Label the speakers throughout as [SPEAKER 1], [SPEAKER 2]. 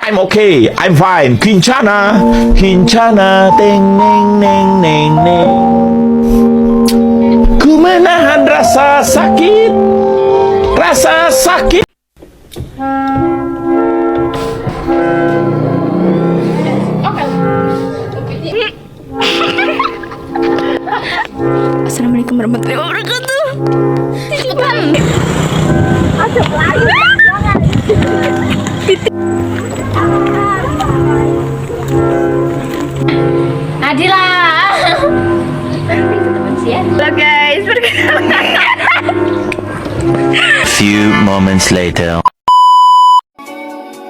[SPEAKER 1] I'm okay, I'm fine. Kincana, Kincana, teng neng neng neng neng. Ku menahan rasa sakit, rasa sakit.
[SPEAKER 2] Assalamualaikum warahmatullahi wabarakatuh. Cepetan.
[SPEAKER 3] Masuk lagi.
[SPEAKER 2] Adila. Halo guys,
[SPEAKER 1] Few moments later.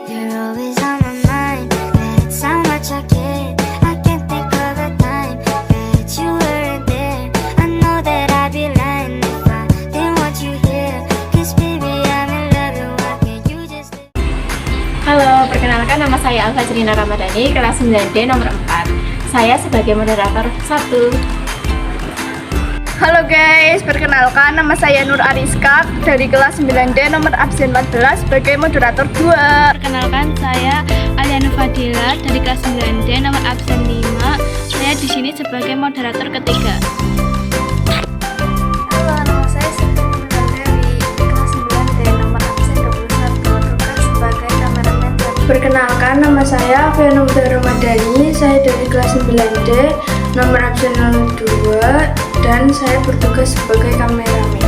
[SPEAKER 3] You're always on my mind. That's how much I care. I can't think of a time that you weren't there. I know that I'd be lying if I didn't want you here. 'Cause baby, I'm in love and why can't you just
[SPEAKER 2] Halo, perkenalkan nama saya Alfajrina Ramadhani, kelas 9D nomor 4. Saya sebagai moderator 1.
[SPEAKER 4] Halo guys, perkenalkan nama saya Nur Ariska dari kelas 9D nomor absen 14 sebagai moderator 2.
[SPEAKER 5] Perkenalkan, saya Aliana Fadila dari kelas 9D nomor absen 5. Saya di sini sebagai moderator ketiga.
[SPEAKER 4] Halo, nama saya Siti dari kelas 9D nomor absen 21 tugas sebagai kameramen. Perkenalkan, nama saya Fiana Ramadhani, saya dari kelas 9D nomor absen 02 dan saya bertugas sebagai kameramen.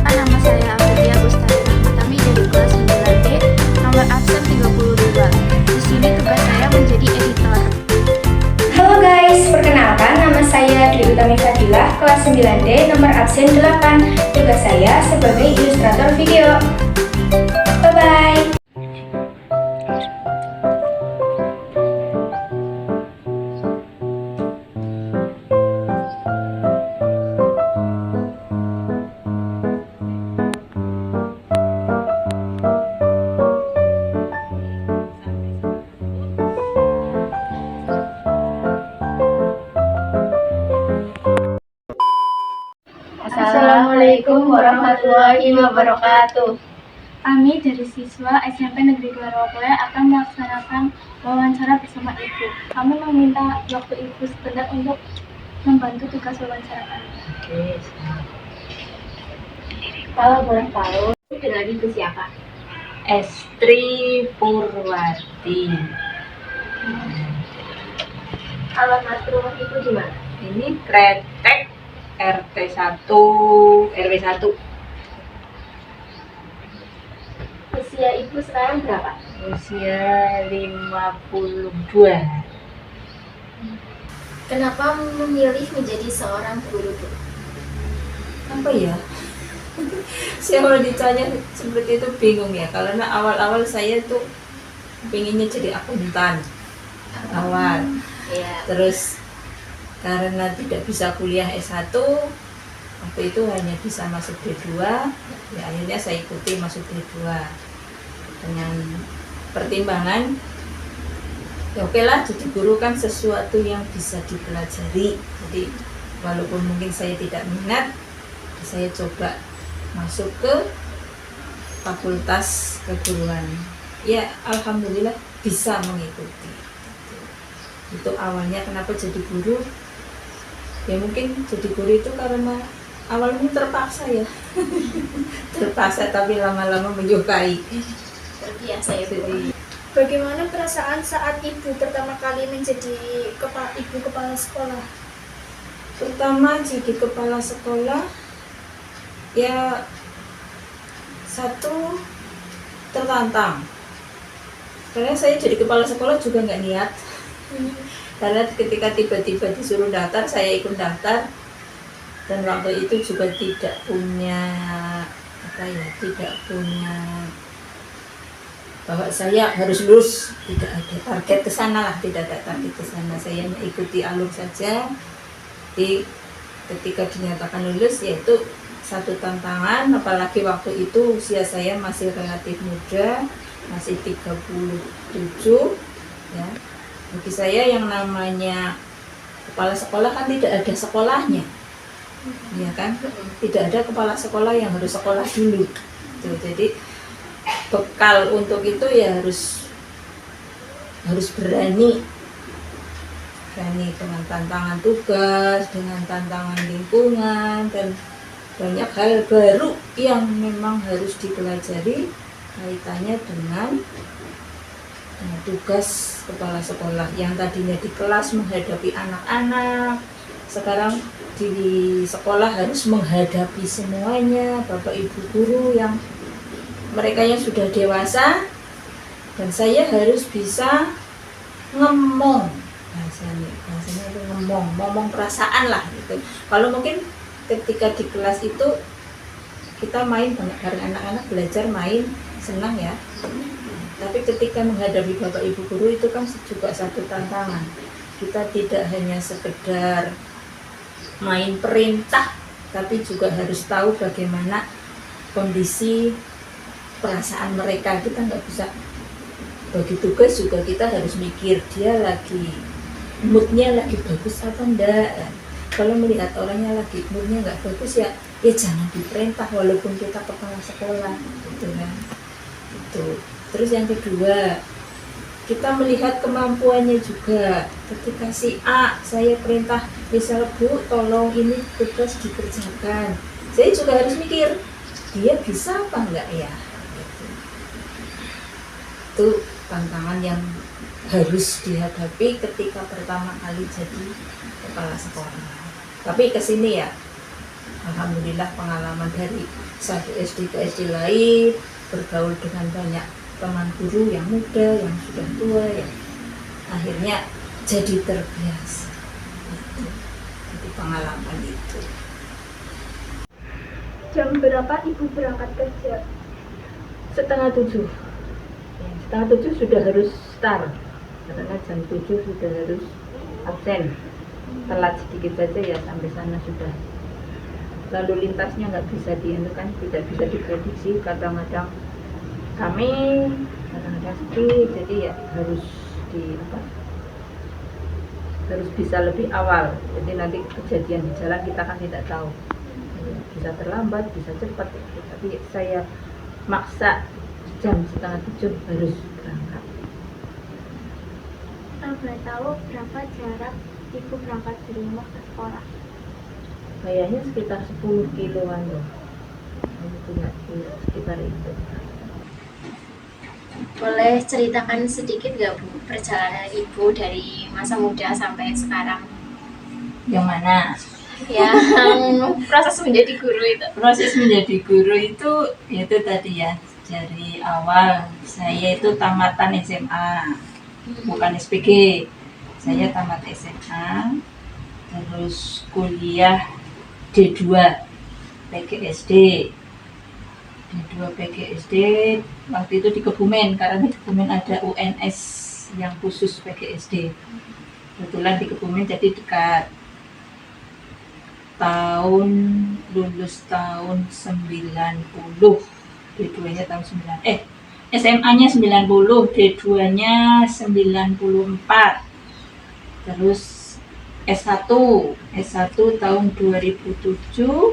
[SPEAKER 5] Nama saya Amelia Bustari Rahmatami dari kelas 9D nomor absen 32. Di sini tugas saya menjadi editor.
[SPEAKER 6] Halo guys, perkenalkan nama saya Dwi Utami Fadilah, kelas 9D nomor absen 8. Tugas saya sebagai ilustrator video. Bye-bye.
[SPEAKER 2] Assalamualaikum warahmatullahi wabarakatuh.
[SPEAKER 5] Kami dari siswa SMP Negeri Kelarawapoya akan melaksanakan wawancara bersama Ibu. Kami meminta waktu Ibu sebentar untuk membantu tugas wawancara kami.
[SPEAKER 2] Kalau boleh tahu, dengan Ibu siapa?
[SPEAKER 7] Estri Purwati.
[SPEAKER 2] Alamat rumah Ibu di mana?
[SPEAKER 7] Ini Kretek RT 1 RW 1.
[SPEAKER 2] Usia Ibu sekarang berapa?
[SPEAKER 7] Usia 52.
[SPEAKER 2] Kenapa memilih menjadi seorang guru, Bu?
[SPEAKER 7] Apa ya? Saya kalau ditanya seperti itu bingung ya, karena awal-awal saya tuh pengennya jadi akuntan awal.
[SPEAKER 2] Iya.
[SPEAKER 7] Terus karena tidak bisa kuliah S1, waktu itu hanya bisa masuk D2, ya akhirnya saya ikuti masuk D2 dengan pertimbangan ya oke lah, jadi guru kan sesuatu yang bisa dipelajari. Jadi walaupun mungkin saya tidak minat, saya coba masuk ke fakultas keguruan. Ya alhamdulillah bisa mengikuti. Itu awalnya kenapa jadi guru. Ya mungkin jadi guru itu karena awalnya terpaksa ya. Terpaksa tapi lama-lama menyukai.
[SPEAKER 2] Terbiasa ya, Bu.
[SPEAKER 7] Jadi
[SPEAKER 4] Bagaimana perasaan saat Ibu pertama kali menjadi Ibu kepala sekolah?
[SPEAKER 7] pertama jadi kepala sekolah ya satu tertantang. Karena saya jadi kepala sekolah juga nggak niat. Karena ketika tiba-tiba disuruh daftar, saya ikut daftar dan waktu itu juga tidak punya tidak punya bahwa saya harus lulus, tidak ada target ke sana lah, tidak ada target ke sana. Saya mengikuti alur saja. Ketika dinyatakan lulus, yaitu satu tantangan, apalagi waktu itu usia saya masih relatif muda, masih 37 ya. Bagi saya yang namanya Kepala sekolah kan tidak ada sekolahnya, ya kan? Tidak ada kepala sekolah yang harus sekolah dulu. Tuh, jadi bekal untuk itu ya harus berani dengan tantangan tugas, dengan tantangan lingkungan, dan banyak hal baru yang memang harus dipelajari kaitannya dengan tugas kepala sekolah yang tadinya di kelas menghadapi anak-anak, sekarang di sekolah harus menghadapi semuanya, bapak ibu guru yang mereka yang sudah dewasa, dan saya harus bisa ngomong bahasanya itu ngomong perasaan lah gitu. Kalau mungkin ketika di kelas itu kita main banyak bareng anak-anak, belajar main senang ya, tapi ketika menghadapi bapak ibu guru itu kan juga satu tantangan. Kita tidak hanya sekedar main perintah, tapi juga harus tahu bagaimana kondisi perasaan mereka. Kita nggak bisa bagi tugas juga, kita harus mikir dia lagi moodnya lagi bagus apa enggak. Kalau melihat orangnya lagi moodnya nggak bagus ya jangan diperintah walaupun kita kepala sekolah gitu kan. Itu. Terus yang kedua, kita melihat kemampuannya juga. Ketika si A saya perintah, misal Bu tolong ini tugas dikerjakan, saya juga harus mikir dia bisa apa enggak ya gitu. Itu tantangan yang harus dihadapi ketika pertama kali jadi kepala sekolah. Tapi kesini ya, alhamdulillah pengalaman dari satu SD ke SD lain, bergaul dengan banyak teman guru yang muda, yang sudah tua, yang akhirnya jadi terbiasa. Jadi pengalaman itu.
[SPEAKER 5] Jam berapa Ibu berangkat kerja?
[SPEAKER 7] 6:30. Ya, 6:30 sudah harus start. Karena jam 7 sudah harus absen. Telat sedikit saja ya sampai sana sudah. Lalu lintasnya nggak bisa kan tidak bisa diprediksi. Kadang-kadang kami, kadang-kadang sepi. Jadi ya harus harus bisa lebih awal. Jadi nanti kejadian di jalan kita kan tidak tahu. Bisa terlambat, bisa cepat. Tapi saya maksa jam 6:30 harus berangkat.
[SPEAKER 5] Boleh tahu berapa jarak Ibu berangkat dari rumah ke sekolah?
[SPEAKER 7] Kayaknya sekitar 10 kiloan loh. Saya punya sekitar itu.
[SPEAKER 2] Boleh ceritakan sedikit nggak Bu perjalanan Ibu dari masa muda sampai sekarang?
[SPEAKER 7] Yang mana?
[SPEAKER 2] Yang proses menjadi guru itu.
[SPEAKER 7] Proses menjadi guru itu tadi ya, dari awal saya itu tamatan SMA, bukan SPG. Saya tamat SMA, terus kuliah D2 PGSD. D2 PGSD waktu itu di Kebumen, karena di Kebumen ada UNS yang khusus PGSD. Kebetulan di Kebumen jadi dekat. Lulus tahun 90, D2-nya tahun 9. SMA-nya 90, D2-nya 94. Terus S1 tahun 2007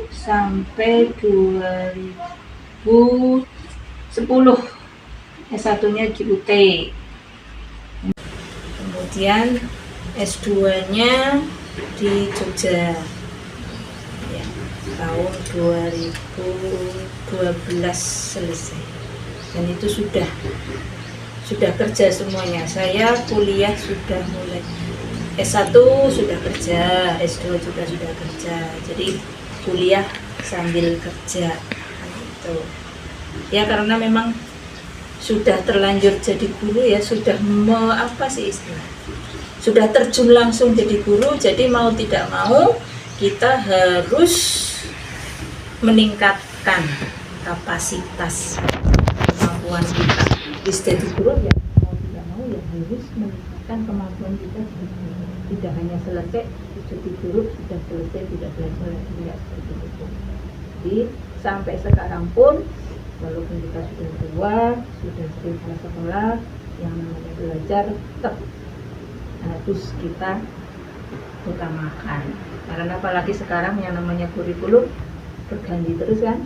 [SPEAKER 7] sampai 2010. S1-nya di UT. Kemudian S2-nya di Jogja. Ya, tahun 2012 selesai. Dan itu sudah kerja semuanya. Saya kuliah sudah mulai S1 sudah kerja, S2 juga sudah kerja. Jadi kuliah sambil kerja gitu. Ya karena memang sudah terlanjur jadi guru ya, sudah sudah terjun langsung jadi guru. Jadi mau tidak mau kita harus meningkatkan kapasitas kemampuan kita. Jadi guru ya mau tidak mau ya harus meningkatkan kemampuan kita. Tidak hanya selesai jadi guru sudah selesai tidak belajar lagi, tidak seperti itu. Jadi sampai sekarang pun walaupun kita sudah tua, sudah sering sekolah, yang namanya belajar tetap harus kita utamakan. Karena apalagi sekarang yang namanya kurikulum berganti terus kan.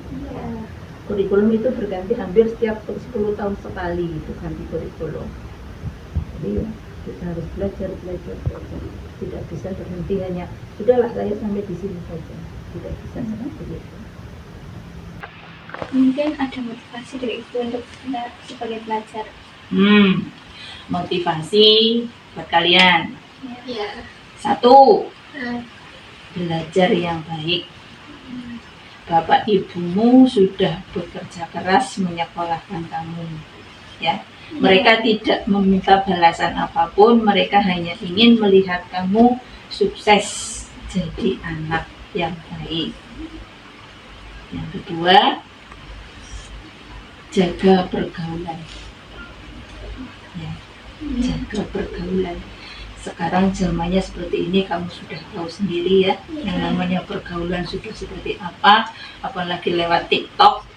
[SPEAKER 7] Kurikulum itu berganti hampir setiap 10 tahun sekali itu ganti kurikulum. Jadi ya, kita harus belajar. Tidak bisa berhenti hanya sudahlah saya sampai di sini saja. Tidak bisa seperti itu.
[SPEAKER 5] Mungkin ada motivasi dari ibu untuk kita sebagai pelajar.
[SPEAKER 7] Motivasi buat kalian.
[SPEAKER 2] Iya.
[SPEAKER 7] 1. Belajar yang baik. Bapak ibumu sudah bekerja keras menyekolahkan kamu, ya. Mereka tidak meminta balasan apapun, mereka hanya ingin melihat kamu sukses jadi anak yang baik. Yang kedua, jaga pergaulan. Ya, jaga pergaulan. Sekarang zamannya seperti ini, kamu sudah tahu sendiri ya, yang namanya pergaulan sudah seperti apa, apalagi lewat TikTok.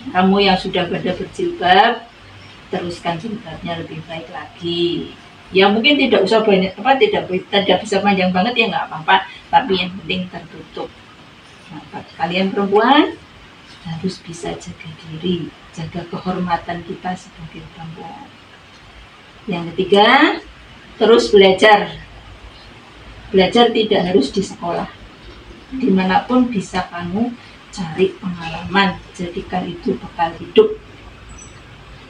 [SPEAKER 7] Kamu yang sudah pada berjilbab, teruskan jilbabnya lebih baik lagi. Ya mungkin tidak usah banyak tidak bisa panjang banget ya nggak apa-apa, tapi yang penting tertutup. Nah, kalian perempuan harus bisa jaga diri, jaga kehormatan kita sebagai perempuan. Yang ketiga, terus belajar. Belajar tidak harus di sekolah. Dimanapun bisa kamu cari pengalaman, jadikan itu bekal hidup.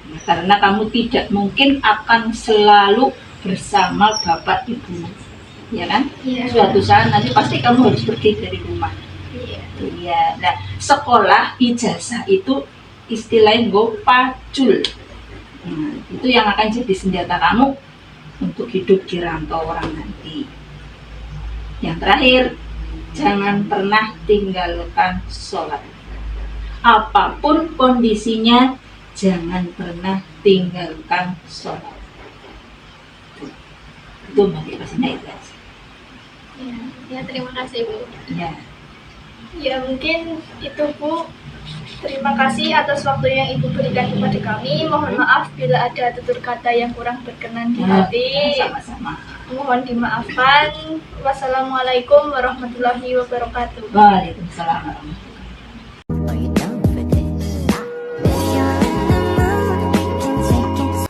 [SPEAKER 7] Ya, karena kamu tidak mungkin akan selalu bersama bapak ibu, ya kan?
[SPEAKER 2] Iya.
[SPEAKER 7] Suatu saat nanti pasti kamu harus pergi dari rumah. Iya. Nah, sekolah ijazah itu istilahnya gopacul. Nah, itu yang akan jadi senjata kamu untuk hidup di rantau orang nanti. Yang terakhir, jangan pernah tinggalkan sholat. Apapun kondisinya, jangan pernah tinggalkan sholat. Itu motivasinya itu.
[SPEAKER 2] Ya, terima kasih Bu.
[SPEAKER 7] Ya.
[SPEAKER 5] Ya mungkin itu Bu. Terima kasih atas waktu yang Ibu berikan kepada kami. Mohon maaf bila ada tutur kata yang kurang berkenan di hati.
[SPEAKER 7] Sama-sama.
[SPEAKER 5] Mohon dimaafkan. Wassalamualaikum warahmatullahi wabarakatuh.
[SPEAKER 7] Waalaikumsalam warahmatullahi wabarakatuh.
[SPEAKER 3] Are you down for this? If you're in the mood, we can take it.